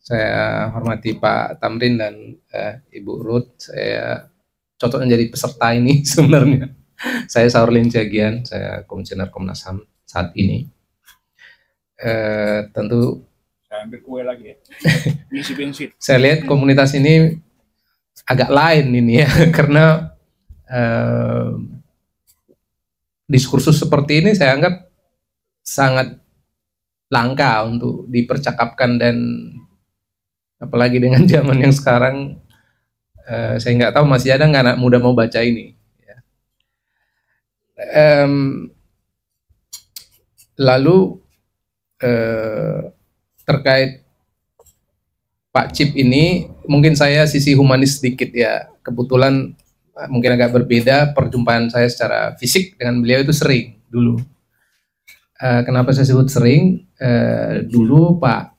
Saya hormati Pak Tamrin dan Ibu Ruth. Saya cocok menjadi peserta ini sebenarnya. Saya Saurlin Jagian, saya Komisioner Komnas HAM saat ini. Tentu saya ambil kue lagi ya. Ngisi bensin. Saya lihat komunitas ini agak lain ini ya, karena diskursus seperti ini saya anggap sangat langka untuk dipercakapkan, dan apalagi dengan zaman yang sekarang, saya nggak tahu masih ada nggak anak muda mau baca ini. Ya. Lalu terkait Pak Cip ini, mungkin saya sisi humanis sedikit ya. Kebetulan mungkin agak berbeda perjumpaan saya secara fisik dengan beliau itu sering dulu. Kenapa saya sebut sering? Dulu Pak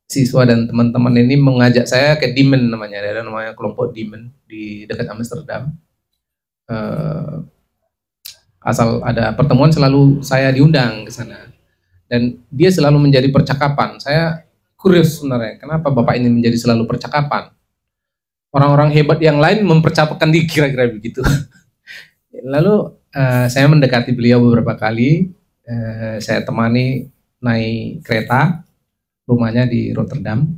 siswa dan teman-teman ini mengajak saya ke Diemen, namanya, ada namanya kelompok Diemen di dekat Amsterdam. Asal ada pertemuan selalu saya diundang ke sana, dan dia selalu menjadi percakapan. Saya kurios sebenarnya, kenapa Bapak ini menjadi selalu percakapan? Orang-orang hebat yang lain mempercapkan dia, kira-kira begitu. Lalu saya mendekati beliau beberapa kali, saya temani naik kereta, rumahnya di Rotterdam,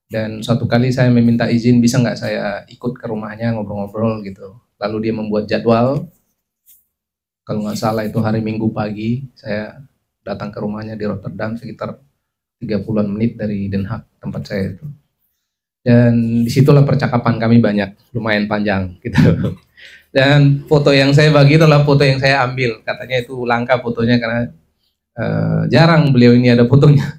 dan suatu kali saya meminta izin bisa nggak saya ikut ke rumahnya ngobrol-ngobrol gitu. Lalu dia membuat jadwal, kalau nggak salah itu hari Minggu pagi, saya datang ke rumahnya di Rotterdam sekitar 30-an menit dari Den Haag tempat saya itu. Dan disitulah percakapan kami banyak, lumayan panjang gitu. Dan foto yang saya bagi itulah foto yang saya ambil, katanya itu langka fotonya karena jarang beliau ini ada fotonya.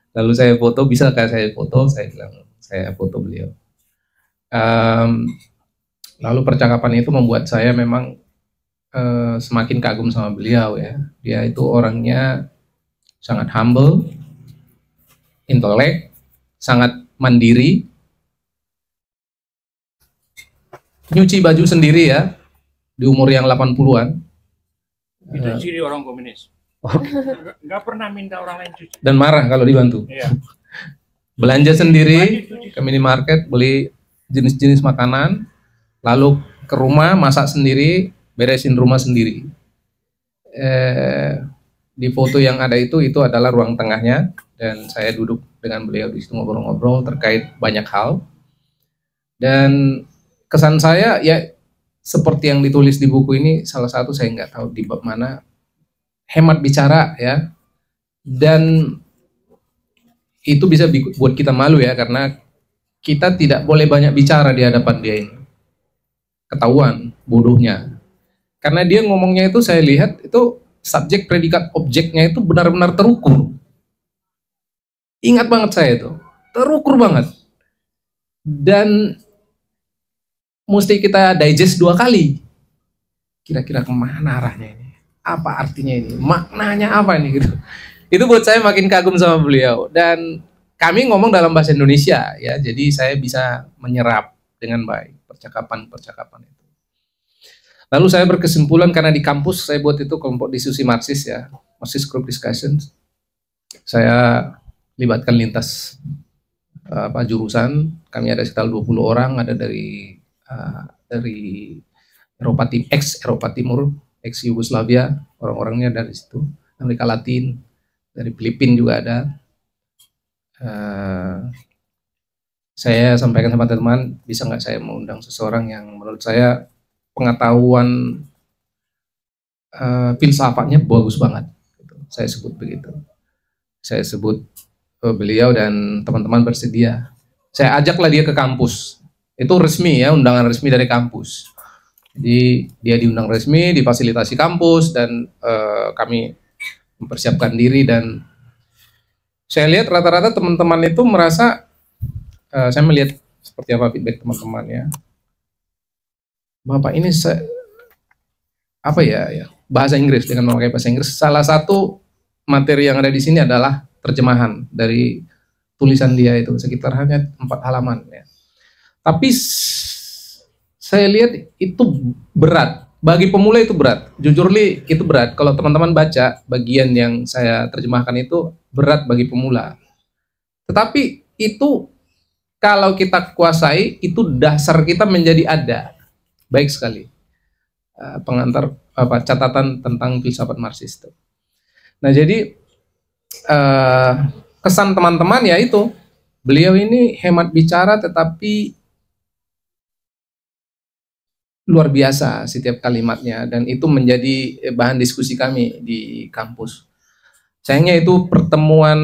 Lalu saya foto, bisakah saya foto? Saya bilang saya foto beliau. Lalu percakapan itu membuat saya memang semakin kagum sama beliau ya. Dia itu orangnya sangat humble, intelek, sangat mandiri, nyuci baju sendiri ya, di umur yang 80-an. Itu ciri orang komunis. Nggak pernah minta orang lain cuci. Dan marah kalau dibantu. Iya. Belanja sendiri ke minimarket, beli jenis-jenis makanan, lalu ke rumah masak sendiri, beresin rumah sendiri. Di foto yang ada itu adalah ruang tengahnya, dan saya duduk dengan beliau di situ ngobrol-ngobrol terkait banyak hal. Dan kesan saya ya seperti yang ditulis di buku ini, salah satu saya nggak tahu di bab mana, hemat bicara ya, dan itu bisa buat kita malu ya, karena kita tidak boleh banyak bicara di hadapan dia ini, ketahuan bodohnya, karena dia ngomongnya itu saya lihat itu subjek predikat objeknya itu benar-benar terukur. Ingat banget saya itu, terukur banget, dan mesti kita digest 2 kali, kira-kira kemana arahnya ini, apa artinya ini, maknanya apa ini gitu. Itu buat saya makin kagum sama beliau, dan kami ngomong dalam bahasa Indonesia ya, jadi saya bisa menyerap dengan baik percakapan itu. Lalu saya berkesimpulan, karena di kampus saya buat itu kelompok diskusi Marxis ya, Marxist Group Discussions. Saya libatkan lintas jurusan, kami ada sekitar 20 orang, ada dari Eropa Timur, ex Yugoslavia, orang-orangnya dari situ, Amerika Latin, dari Filipina juga ada. Saya sampaikan sama teman-teman, bisa nggak saya mengundang seseorang yang menurut saya pengetahuan filsafatnya bagus banget, gitu. Saya sebut begitu. Saya sebut beliau, dan teman-teman bersedia. Saya ajaklah dia ke kampus. Itu resmi ya, undangan resmi dari kampus. Jadi dia diundang resmi, difasilitasi kampus, dan kami mempersiapkan diri, dan saya lihat rata-rata teman-teman itu merasa, saya melihat seperti apa feedback teman-teman ya. Bapak ini bahasa Inggris, dengan memakai bahasa Inggris. Salah satu materi yang ada di sini adalah terjemahan dari tulisan dia itu, sekitar hanya 4 halaman ya. Tapi saya lihat itu berat, bagi pemula itu berat, jujur Li, itu berat. Kalau teman-teman baca bagian yang saya terjemahkan itu berat bagi pemula. Tetapi itu kalau kita kuasai, itu dasar kita menjadi ada. Baik sekali. Pengantar catatan tentang filsafat Marxis itu. Nah, jadi kesan teman-teman ya itu, beliau ini hemat bicara tetapi luar biasa setiap kalimatnya, dan itu menjadi bahan diskusi kami di kampus. Sayangnya itu pertemuan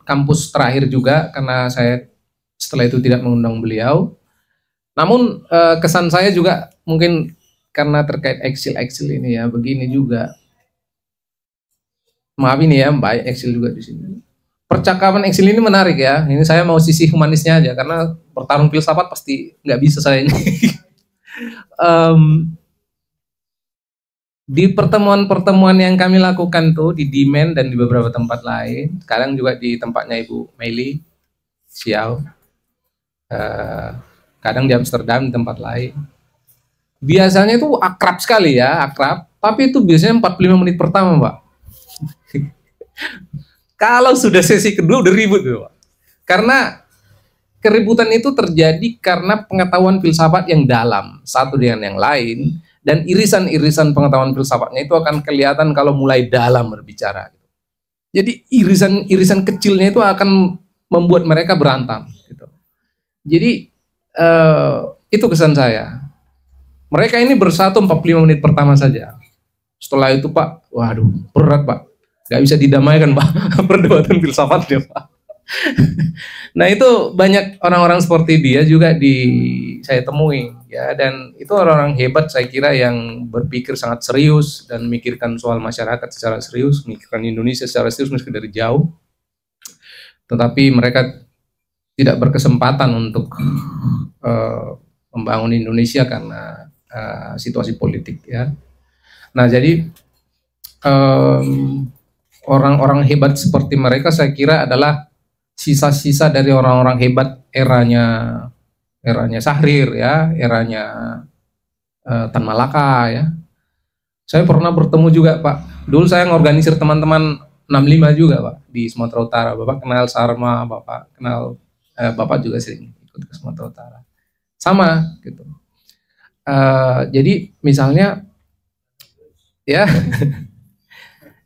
kampus terakhir juga karena saya setelah itu tidak mengundang beliau. Namun kesan saya juga mungkin karena terkait eksil ini ya, begini juga. Maaf ini ya, Mbak eksil juga di sini. Percakapan eksil ini menarik ya. Ini saya mau sisi humanisnya aja karena bertarung filsafat pasti nggak bisa saya ini. Di pertemuan-pertemuan yang kami lakukan tuh di Dimen dan di beberapa tempat lain, kadang juga di tempatnya Ibu Meili Xiao, kadang di Amsterdam di tempat lain. Biasanya itu akrab sekali ya, akrab, tapi itu biasanya 45 menit pertama, Pak. Kalau sudah sesi kedua udah ribut tuh, Pak. Karena keributan itu terjadi karena pengetahuan filsafat yang dalam satu dengan yang lain, dan irisan-irisan pengetahuan filsafatnya itu akan kelihatan kalau mulai dalam berbicara. Jadi irisan-irisan kecilnya itu akan membuat mereka berantam. Gitu. Jadi itu kesan saya. Mereka ini bersatu 45 menit pertama saja. Setelah itu Pak, waduh berat Pak, gak bisa didamaikan Pak perdebatan filsafatnya Pak. Nah itu banyak orang-orang seperti dia juga saya temui ya, dan itu orang-orang hebat saya kira yang berpikir sangat serius dan memikirkan soal masyarakat secara serius, memikirkan Indonesia secara serius meski dari jauh, tetapi mereka tidak berkesempatan untuk membangun Indonesia karena situasi politik ya. Nah jadi orang-orang hebat seperti mereka saya kira adalah sisa-sisa dari orang-orang hebat eranya Syahrir ya, eranya Tan Malaka ya. Saya pernah bertemu juga Pak. Dulu saya ngorganisir teman-teman 65 juga Pak di Sumatera Utara. Bapak kenal Sarma, Bapak kenal Bapak juga sering ikut ke Sumatera Utara. Sama gitu. Jadi misalnya ya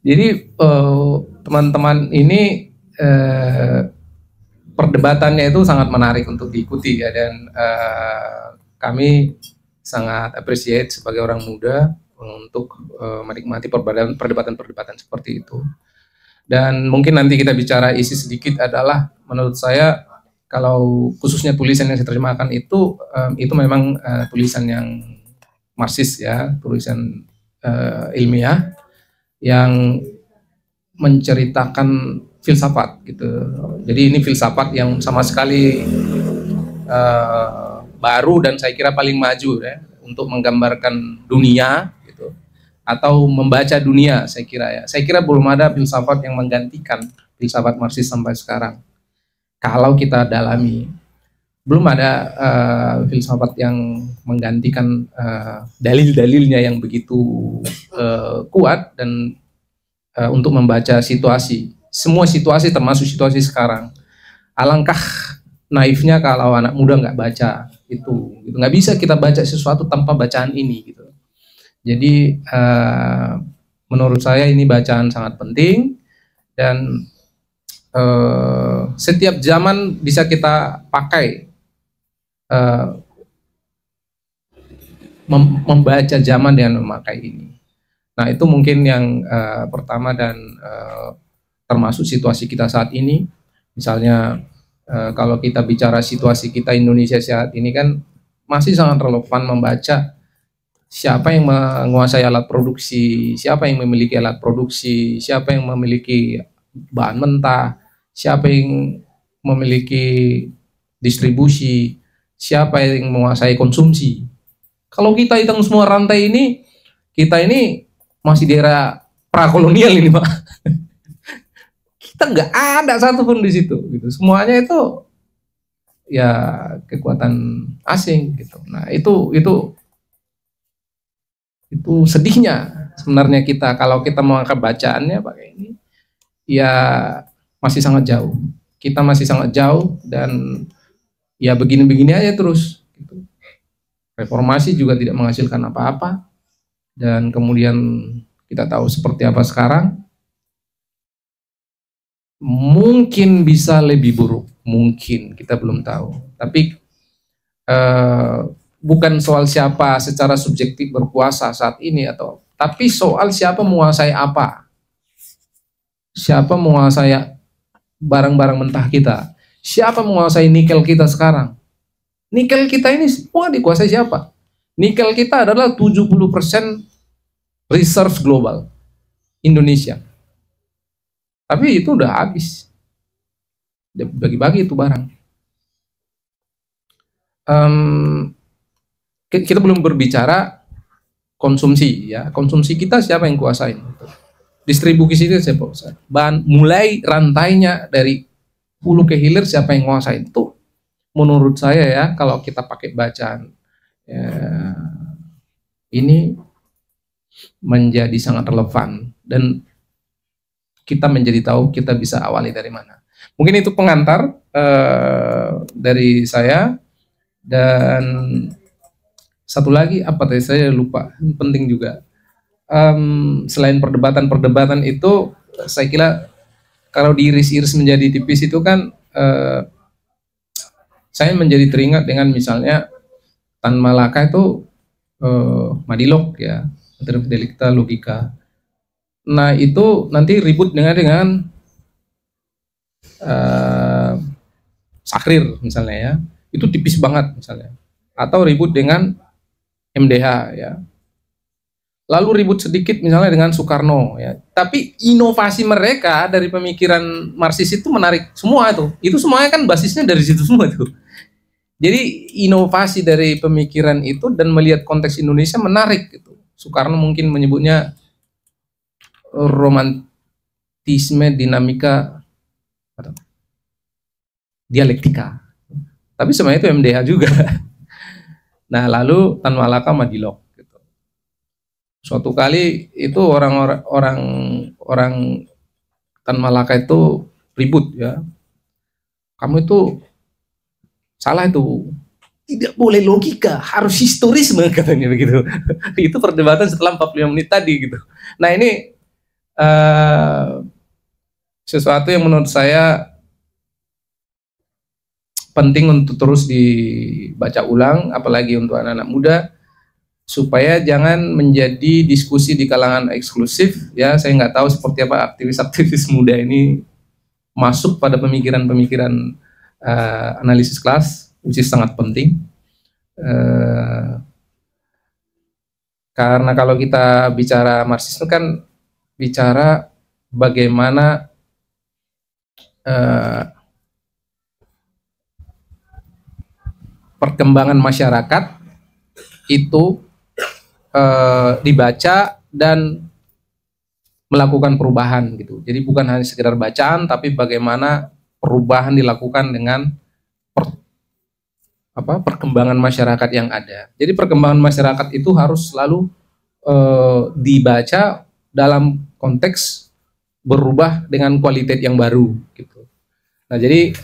jadi teman-teman ini perdebatannya itu sangat menarik untuk diikuti ya, dan kami sangat appreciate sebagai orang muda untuk menikmati perdebatan-perdebatan seperti itu. Dan mungkin nanti kita bicara isi sedikit adalah menurut saya kalau khususnya tulisan yang saya terjemahkan itu memang tulisan yang Marxis ya, tulisan ilmiah yang menceritakan filsafat gitu. Jadi ini filsafat yang sama sekali baru dan saya kira paling maju ya untuk menggambarkan dunia gitu, atau membaca dunia saya kira ya. Saya kira belum ada filsafat yang menggantikan filsafat Marxis sampai sekarang. Kalau kita dalami, belum ada filsafat yang menggantikan dalil-dalilnya yang begitu kuat dan untuk membaca situasi. Semua situasi termasuk situasi sekarang. Alangkah naifnya kalau anak muda nggak baca itu, gitu. Nggak bisa kita baca sesuatu tanpa bacaan ini, gitu. Jadi menurut saya ini bacaan sangat penting, dan setiap zaman bisa kita pakai membaca zaman dengan memakai ini. Nah itu mungkin yang pertama, dan termasuk situasi kita saat ini. Misalnya kalau kita bicara situasi kita Indonesia saat ini kan masih sangat relevan membaca siapa yang menguasai alat produksi, siapa yang memiliki alat produksi, siapa yang memiliki bahan mentah, siapa yang memiliki distribusi, siapa yang menguasai konsumsi. Kalau kita hitung semua rantai ini, kita ini masih di era prakolonial ini Pak. Kita nggak ada satupun di situ, gitu. Semuanya itu ya kekuatan asing, gitu. Nah itu sedihnya sebenarnya kita kalau kita mengangkat bacaannya pakai ini, ya masih sangat jauh. kita masih sangat jauh dan ya begini-begini aja terus. Gitu. Reformasi juga tidak menghasilkan apa-apa dan kemudian kita tahu seperti apa sekarang. Mungkin bisa lebih buruk, mungkin kita belum tahu. Tapi bukan soal siapa secara subjektif berkuasa saat ini tapi soal siapa menguasai apa, siapa menguasai barang-barang mentah kita, siapa menguasai nikel kita sekarang. Nikel kita ini semua dikuasai siapa? Nikel kita adalah 70% reserve global Indonesia. Tapi itu udah habis. Bagi-bagi itu barang. Kita belum berbicara konsumsi ya. Konsumsi kita siapa yang kuasain? Distribusi itu siapa? Mulai rantainya dari hulu ke hilir siapa yang kuasain? Itu menurut saya ya, kalau kita pakai bacaan ya, ini menjadi sangat relevan dan kita menjadi tahu kita bisa awali dari mana. Mungkin itu pengantar dari saya. Dan satu lagi apa tadi saya lupa, penting juga. Selain perdebatan itu, saya kira kalau diiris-iris menjadi tipis itu kan, saya menjadi teringat dengan misalnya Tan Malaka itu Madilog ya, delikta logika. Nah itu nanti ribut dengan Sakrir misalnya ya, itu tipis banget misalnya. Atau ribut dengan MDH ya. Lalu ribut sedikit misalnya dengan Soekarno ya. Tapi inovasi mereka dari pemikiran Marxis itu menarik semua itu. Itu semuanya kan basisnya dari situ semua tuh. Jadi inovasi dari pemikiran itu dan melihat konteks Indonesia menarik gitu. Soekarno mungkin menyebutnya romantisme dinamika dialektika. Tapi sebenarnya itu MDH juga. Nah, lalu Tan Malaka Madilog gitu. Suatu kali itu orang Tan Malaka itu ribut ya. Kamu itu salah itu. Tidak boleh logika, harus historisme katanya begitu. Itu perdebatan setelah 45 menit tadi gitu. Nah, ini sesuatu yang menurut saya penting untuk terus dibaca ulang, apalagi untuk anak-anak muda, supaya jangan menjadi diskusi di kalangan eksklusif. Ya, saya nggak tahu seperti apa aktivis-aktivis muda ini masuk pada pemikiran-pemikiran analisis kelas, which is sangat penting. Karena kalau kita bicara Marxisme kan bicara bagaimana perkembangan masyarakat itu dibaca dan melakukan perubahan gitu. Jadi bukan hanya sekedar bacaan, tapi bagaimana perubahan dilakukan dengan perkembangan masyarakat yang ada. Jadi perkembangan masyarakat itu harus selalu dibaca dalam konteks berubah dengan kualitas yang baru gitu. Nah, jadi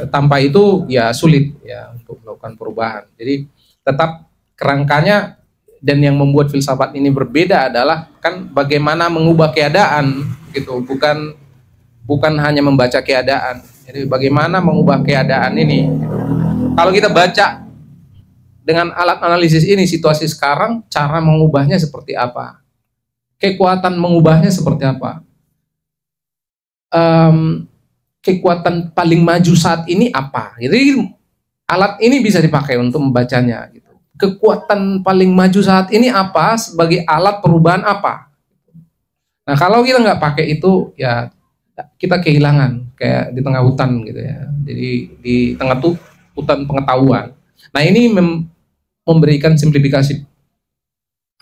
tanpa itu ya sulit ya untuk melakukan perubahan. Jadi tetap kerangkanya dan yang membuat filsafat ini berbeda adalah kan bagaimana mengubah keadaan gitu, bukan hanya membaca keadaan. Jadi bagaimana mengubah keadaan ini gitu. Kalau kita baca dengan alat analisis ini situasi sekarang, cara mengubahnya seperti apa? Kekuatan mengubahnya seperti apa? Kekuatan paling maju saat ini apa? Jadi alat ini bisa dipakai untuk membacanya gitu. Kekuatan paling maju saat ini apa sebagai alat perubahan apa? Nah, kalau kita nggak pakai itu ya kita kehilangan kayak di tengah hutan gitu ya. Jadi di tengah tuh hutan pengetahuan. Nah, ini memberikan simplifikasi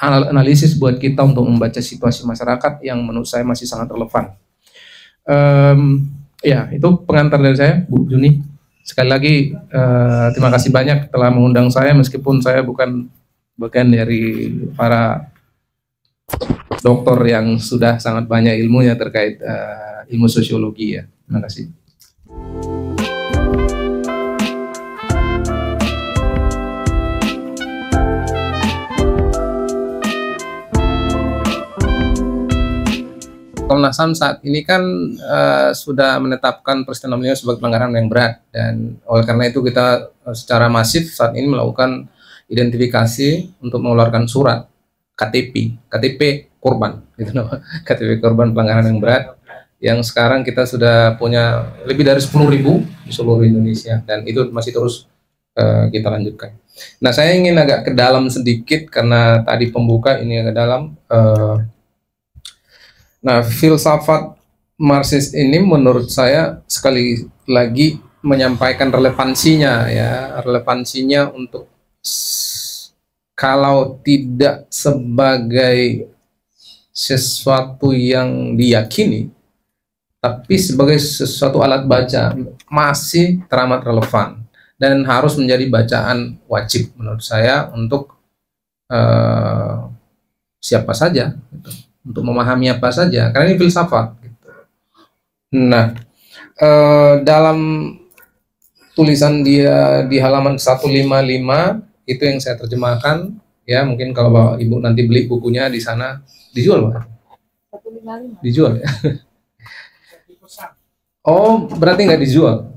analisis buat kita untuk membaca situasi masyarakat yang menurut saya masih sangat relevan. Ya, itu pengantar dari saya, Bu Juni. Sekali lagi, terima kasih banyak telah mengundang saya, meskipun saya bukan bagian dari para dokter yang sudah sangat banyak ilmunya terkait ilmu sosiologi ya. Terima kasih. Komnas HAM saat ini kan sudah menetapkan peristiwa beliau sebagai pelanggaran yang berat, dan oleh karena itu kita secara masif saat ini melakukan identifikasi untuk mengeluarkan surat KTP korban, gitu, KTP korban pelanggaran yang berat, yang sekarang kita sudah punya lebih dari 10.000 di seluruh Indonesia, dan itu masih terus kita lanjutkan. Nah, saya ingin agak ke dalam sedikit karena tadi pembuka ini agak dalam. Nah, filsafat Marxis ini menurut saya sekali lagi menyampaikan relevansinya, ya, relevansinya untuk kalau tidak sebagai sesuatu yang diyakini, tapi sebagai sesuatu alat baca, masih teramat relevan dan harus menjadi bacaan wajib menurut saya untuk siapa saja, gitu, untuk memahami apa saja, karena ini filsafat, gitu. Nah, dalam tulisan dia di halaman 155 itu yang saya terjemahkan, ya, mungkin kalau Bapak Ibu nanti beli bukunya di sana, dijual, Pak? 155. Dijual, ya? Oh, berarti nggak dijual?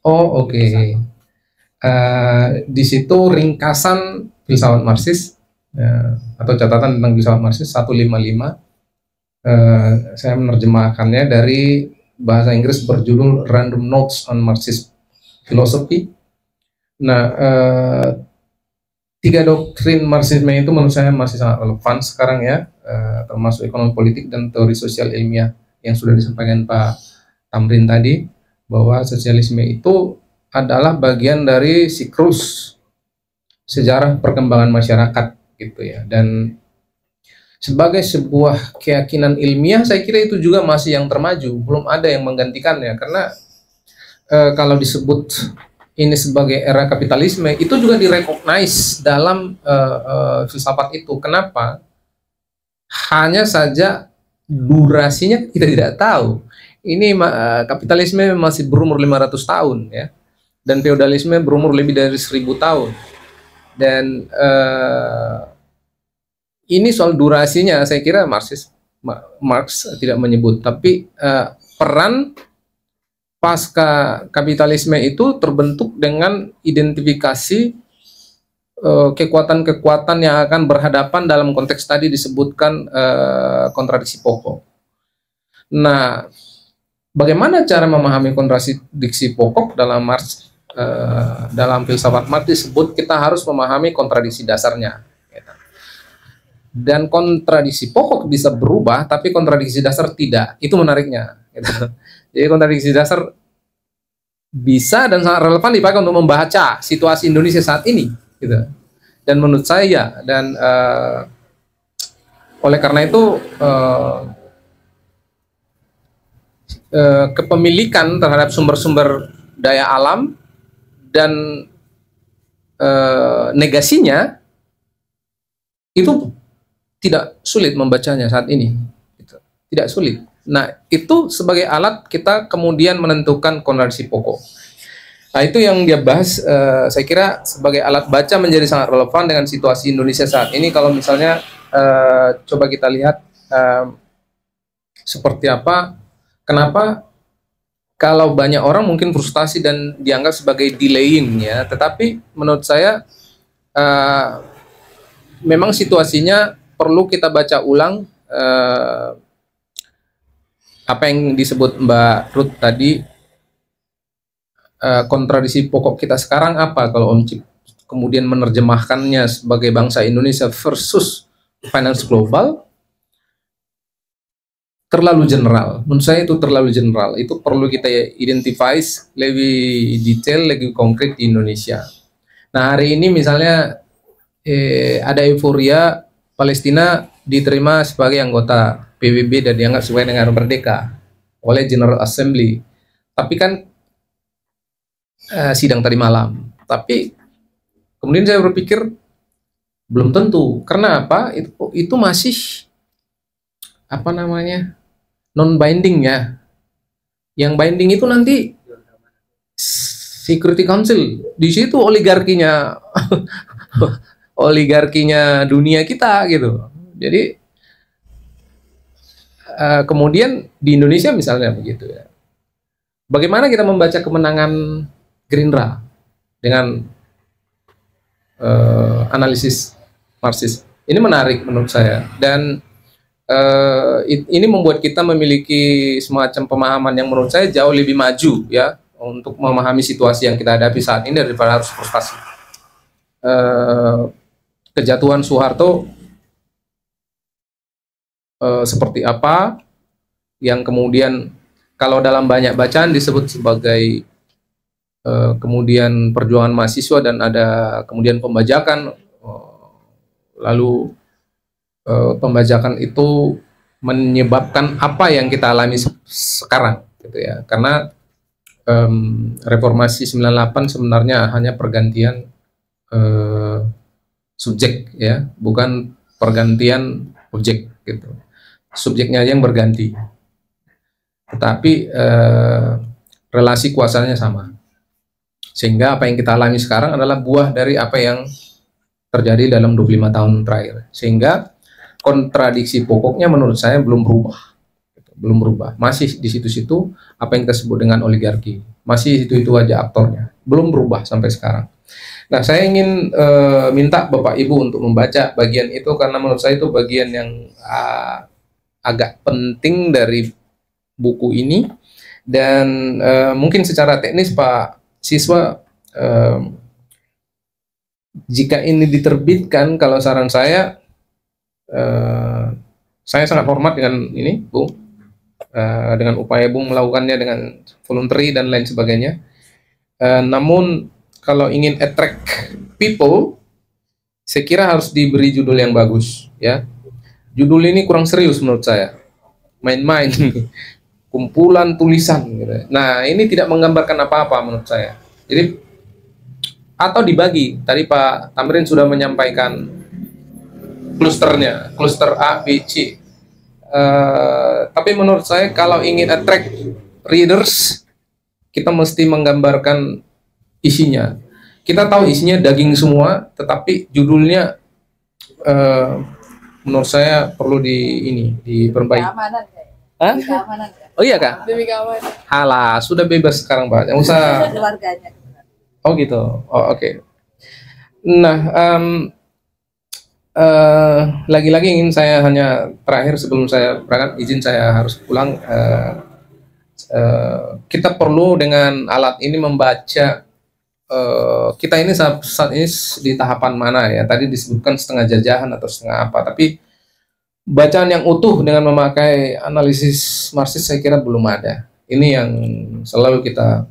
Oh, oke. Di situ ringkasan filsafat Marxis, atau catatan tentang filsafat Marxis 155. Saya menerjemahkannya dari bahasa Inggris berjudul Random Notes on Marxist Philosophy. Nah, 3 doktrin Marxisme itu menurut saya masih sangat relevan sekarang, ya, termasuk ekonomi politik dan teori sosial ilmiah yang sudah disampaikan Pak Tamrin tadi, bahwa sosialisme itu adalah bagian dari siklus sejarah perkembangan masyarakat, gitu ya. Dan sebagai sebuah keyakinan ilmiah, saya kira itu juga masih yang termaju, belum ada yang menggantikannya, karena kalau disebut ini sebagai era kapitalisme, itu juga direcognize dalam filsafat itu. Kenapa? Hanya saja durasinya kita tidak tahu. Ini kapitalisme masih berumur 500 tahun, ya, dan feodalisme berumur lebih dari 1000 tahun. Dan ini soal durasinya, saya kira Marx tidak menyebut, tapi peran pasca kapitalisme itu terbentuk dengan identifikasi kekuatan-kekuatan yang akan berhadapan dalam konteks tadi disebutkan kontradiksi pokok. Nah, bagaimana cara memahami kontradiksi pokok dalam Marx, dalam filsafat Marx disebut kita harus memahami kontradiksi dasarnya. Dan kontradiksi pokok bisa berubah, tapi kontradiksi dasar tidak. Itu menariknya, gitu. Jadi kontradiksi dasar bisa dan sangat relevan dipakai untuk membaca situasi Indonesia saat ini, gitu. Dan menurut saya, dan oleh karena itu kepemilikan terhadap sumber-sumber daya alam dan negasinya itu tidak sulit membacanya saat ini, gitu. Tidak sulit. Nah, itu sebagai alat kita kemudian menentukan kontradiksi pokok. Nah, itu yang dia bahas. Saya kira sebagai alat baca menjadi sangat relevan dengan situasi Indonesia saat ini. Kalau misalnya coba kita lihat seperti apa, kenapa kalau banyak orang mungkin frustasi dan dianggap sebagai delaying, ya, tetapi menurut saya memang situasinya perlu kita baca ulang apa yang disebut Mbak Ruth tadi, kontradiksi pokok kita sekarang apa kalau Om Cip kemudian menerjemahkannya sebagai bangsa Indonesia versus finance global. Terlalu general, menurut saya itu terlalu general. Itu perlu kita identify lebih detail, lebih konkret di Indonesia. Nah, hari ini misalnya ada euforia Palestina diterima sebagai anggota PBB dan dianggap sesuai dengan merdeka oleh General Assembly. Tapi kan sidang tadi malam. Tapi kemudian saya berpikir belum tentu. Karena apa? Itu masih apa namanya, non binding, ya. Yang binding itu nanti Security Council. Di situ oligarkinya oligarkinya dunia kita, gitu. Jadi kemudian di Indonesia misalnya begitu ya. Bagaimana kita membaca kemenangan Gerindra dengan analisis Marxis? Ini menarik menurut saya, dan ini membuat kita memiliki semacam pemahaman yang menurut saya jauh lebih maju ya untuk memahami situasi yang kita hadapi saat ini daripada harus frustasi. Kejatuhan Soeharto seperti apa yang kemudian kalau dalam banyak bacaan disebut sebagai kemudian perjuangan mahasiswa dan ada kemudian pembajakan, lalu pembajakan itu menyebabkan apa yang kita alami sekarang gitu ya, karena reformasi 98 sebenarnya hanya pergantian subjek ya, bukan pergantian objek gitu. Subjeknya aja yang berganti, tetapi relasi kuasanya sama, sehingga apa yang kita alami sekarang adalah buah dari apa yang terjadi dalam 25 tahun terakhir, sehingga kontradiksi pokoknya menurut saya belum berubah, masih di situ-situ apa yang kita sebut dengan oligarki, masih itu aja aktornya, belum berubah sampai sekarang. Nah, saya ingin minta Bapak Ibu untuk membaca bagian itu karena menurut saya itu bagian yang agak penting dari buku ini, dan mungkin secara teknis Pak Siswa, jika ini diterbitkan, kalau saran saya sangat hormat dengan ini, Bung, dengan upaya Bung melakukannya dengan voluntary dan lain sebagainya. Namun kalau ingin attract people, saya kira harus diberi judul yang bagus, ya. Judul ini kurang serius menurut saya, main-main, kumpulan tulisan. Gitu. Nah, ini tidak menggambarkan apa-apa menurut saya. Jadi atau dibagi. Tadi Pak Tamrin sudah menyampaikan klusternya, kluster A, B, C. Tapi menurut saya kalau ingin attract readers, kita mesti menggambarkan isinya. Kita tahu isinya daging semua, tetapi judulnya menurut saya perlu diperbaiki. Keamanan, Hah? keamanan. Oh iya Kak? Demi keamanan. Halah, sudah bebas sekarang Pak. Yang usah. Keluarganya. Oh gitu. Oh oke. Nah, lagi-lagi ingin saya hanya terakhir sebelum saya berangkat, izin saya harus pulang. Kita perlu dengan alat ini membaca. Kita ini saat ini di tahapan mana ya? Tadi disebutkan setengah jajahan atau setengah apa, tapi bacaan yang utuh dengan memakai analisis Marxis saya kira belum ada. Ini yang selalu kita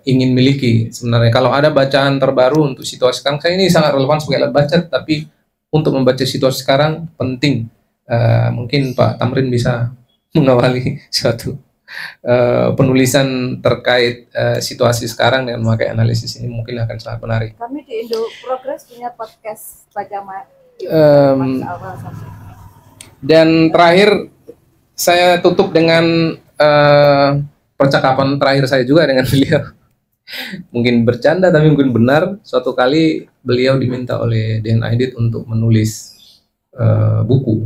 ingin miliki sebenarnya. Kalau ada bacaan terbaru untuk situasi sekarang, saya ini sangat relevan sebagai alat baca, tapi untuk membaca situasi sekarang penting. Mungkin Pak Tamrin bisa mengawali suatu penulisan terkait situasi sekarang dengan memakai analisis ini, mungkin akan sangat menarik. Kami di Indo Progress punya podcast baca dan terakhir saya tutup dengan percakapan terakhir saya juga dengan beliau. Mungkin bercanda tapi mungkin benar. Suatu kali beliau diminta oleh DN Aidit untuk menulis buku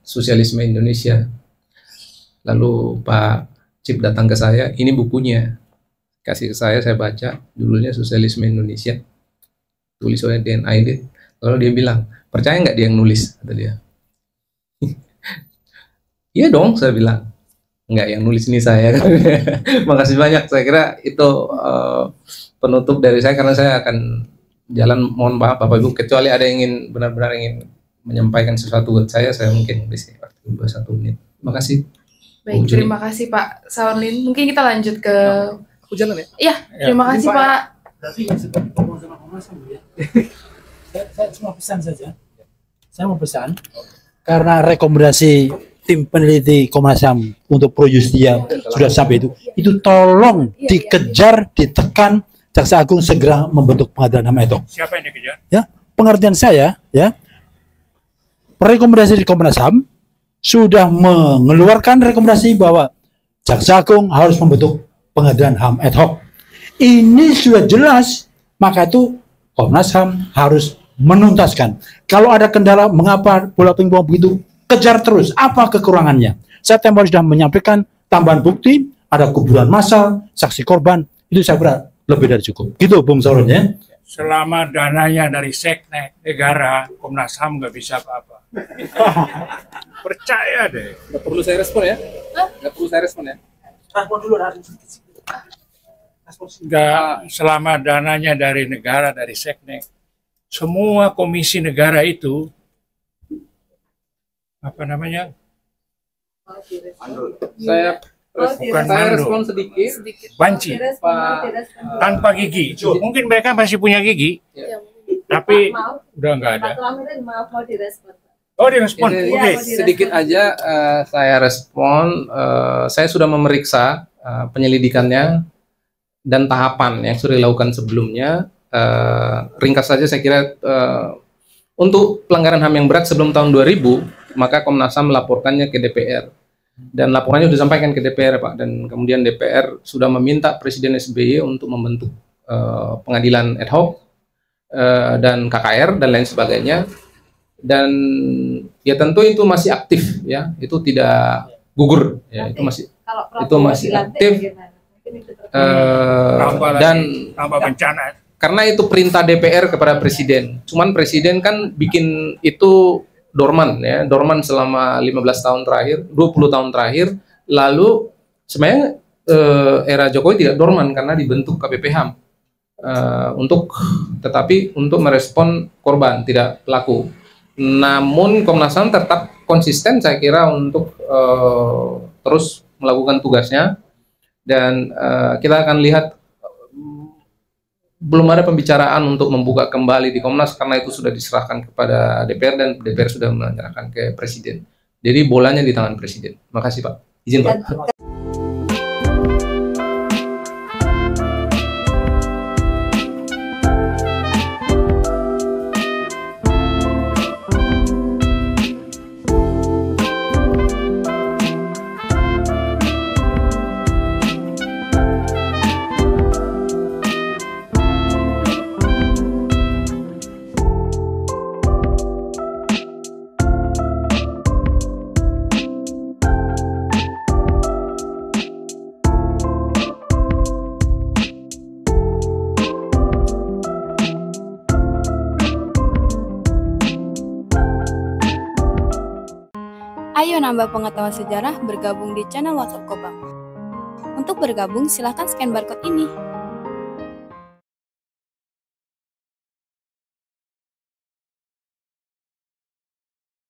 Sosialisme Indonesia. Lalu Pak Cip datang ke saya, ini bukunya, kasih ke saya baca, judulnya Sosialisme Indonesia, tulis oleh DN Aidit. Lalu dia bilang, percaya nggak dia yang nulis? Kata dia. Iya dong, saya bilang. Enggak, yang nulis ini saya. Makasih banyak. Saya kira itu penutup dari saya, karena saya akan jalan. Mohon maaf Bapak Ibu, kecuali ada yang ingin benar-benar ingin menyampaikan sesuatu buat saya mungkin bisa waktu 1 menit. Terima kasih. Baik, terima kasih Pak Saurlin. Mungkin kita lanjut ke. Aku jalan ya? Iya, terima kasih Pak. Saya cuma pesan saja. Saya mau pesan karena rekomendasi tim peneliti Komnas HAM untuk Pro Justia sudah sampai itu tolong dikejar, ditekan, Jaksa Agung segera membentuk pengadilan HAM itu. Siapa yang dikejar? Ya, pengertian saya ya. Rekomendasi di Komnas HAM sudah mengeluarkan rekomendasi bahwa Jaksa Agung harus membentuk pengadilan HAM ad hoc. Ini sudah jelas, maka itu Komnas HAM harus menuntaskan. Kalau ada kendala, mengapa bola pingpong begitu kejar terus apa kekurangannya. Saya tempo sudah menyampaikan tambahan bukti, ada kuburan massal, saksi korban, itu saya kira lebih dari cukup. Gitu Bung Saurul ya. Selama dananya dari seknek negara, Komnas HAM nggak bisa apa-apa. Percaya deh. Nggak perlu saya respon ya? Nggak perlu saya respon ya? Nggak, selama dananya dari negara, dari seknek, semua komisi negara itu, apa namanya? Saya Bukan saya mandul. respon sedikit. Banci, tanpa gigi. Mungkin mereka masih punya gigi, Ya. tapi Maaf, udah nggak ada. Pak Kelamin, maaf mau direspon. Oh, direspon. Ini Oke. sedikit aja saya respon. Saya sudah memeriksa penyelidikannya dan tahapan yang sudah dilakukan sebelumnya. Ringkas saja saya kira untuk pelanggaran HAM yang berat sebelum tahun 2000, maka Komnas HAM melaporkannya ke DPR. Dan laporannya sudah disampaikan ke DPR, Pak. Dan kemudian DPR sudah meminta Presiden SBY untuk membentuk pengadilan ad hoc dan KKR dan lain sebagainya. Dan ya tentu itu masih aktif ya, itu tidak gugur ya, itu masih Kalau itu masih dilantik aktif. bagaimana? Mungkin itu Tambah lagi, Dan tambah bencana. karena itu perintah DPR kepada Presiden. Cuman Presiden kan bikin itu dorman ya, dorman selama 15 tahun terakhir, 20 tahun terakhir. Lalu sebenarnya era Jokowi tidak dorman karena dibentuk KPP HAM tetapi untuk merespon korban, tidak pelaku. Namun Komnas HAM tetap konsisten saya kira untuk terus melakukan tugasnya, dan kita akan lihat belum ada pembicaraan untuk membuka kembali di Komnas karena itu sudah diserahkan kepada DPR dan DPR sudah menyerahkan ke Presiden. Jadi bolanya di tangan Presiden. Makasih Pak. Izin Pak. Ayo nambah pengetahuan sejarah bergabung di channel WhatsApp Kobam. Untuk bergabung, silahkan scan barcode ini.